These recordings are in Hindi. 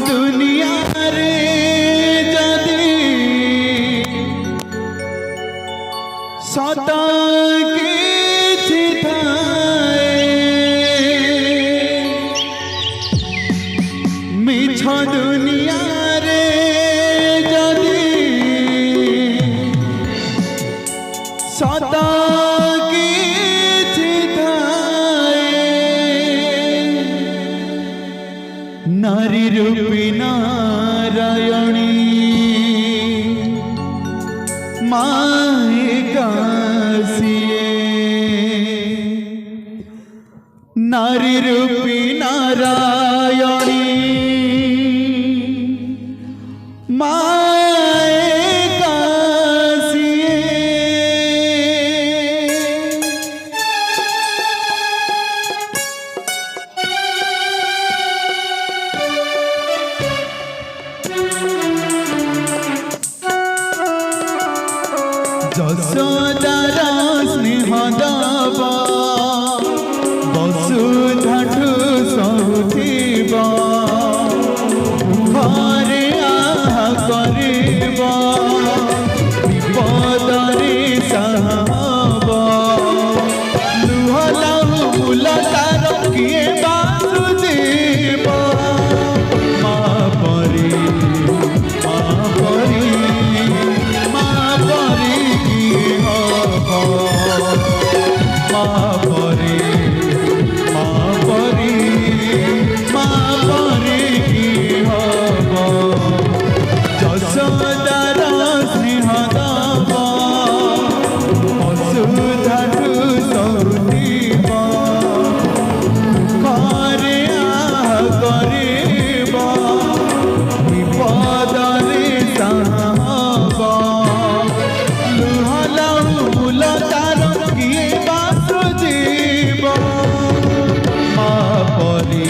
दुनिया रे जदि सता किछि थाए मिछ दुनिया रे जदि सता किछि थाए नारी रूपी नारायणी माए कासिए नारी रूपी नारायणी माए कासिए যশোদার স্নেহ দব বসুধাঠু সহুথিব ঘরে আহা করিব বিপদরে সাহব লুহ লাহু মূল তার কিଏ বাସୁদেব মা পରି মা পରି মা পରି মা পরি মা পরি মা পরি কি হব যশোদার স্নেহ দব বসুধাঠু সহুথিব ঘরে আহ করিব বিপদরে সাহব লুহ লাহু মূল তার কিଏ বাସୁদেব মা পরি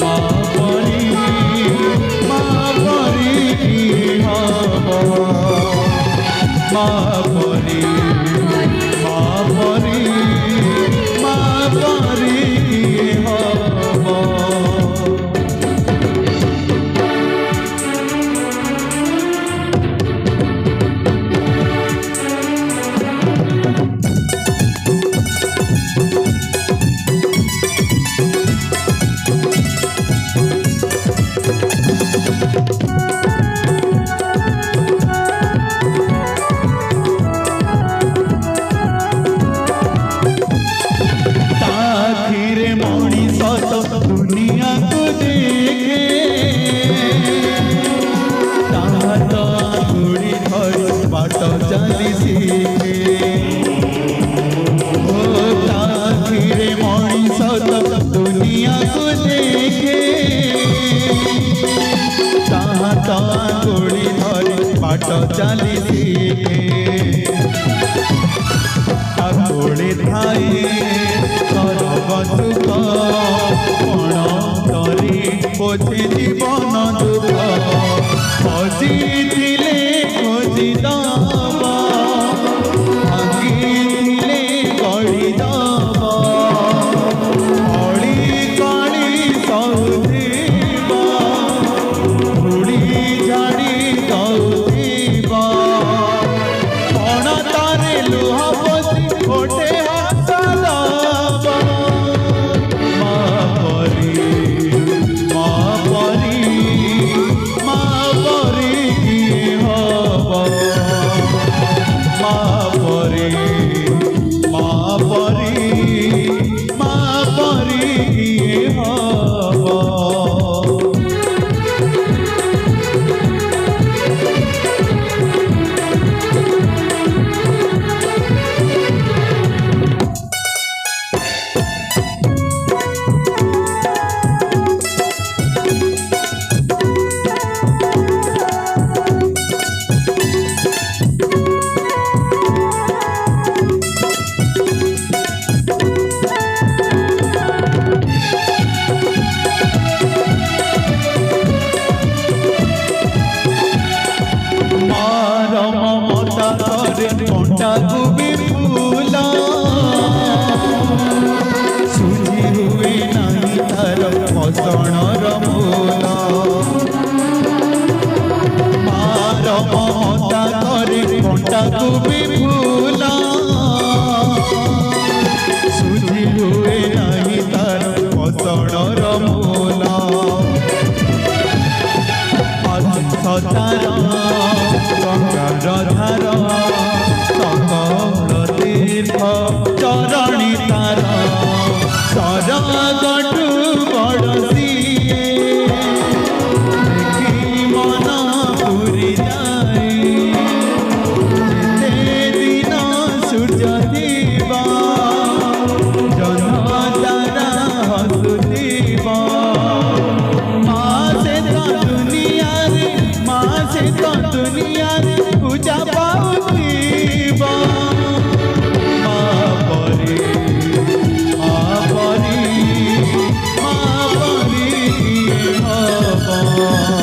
মা পরি মা পরি কি হব মা পরি মা পরি মা পরি কি হব आखिर मनीष तो दुनिया को देखे तो आंगुड़ी धरी बाट चली सीखे आखिर मनीष तो दुनिया को देखे तो आंगुड़ी धरी बाट चली सीखे आंगुड़ी थाए सुख कण तरी बोझे जीवन दुख हसिले खोजिदब भांगिले गढ़ीदब अड़ी कड़ी सहुथिब धूड़ी झाड़ी दउथिब कण तारे लुह पोछि गोटे मा परी की भगवान।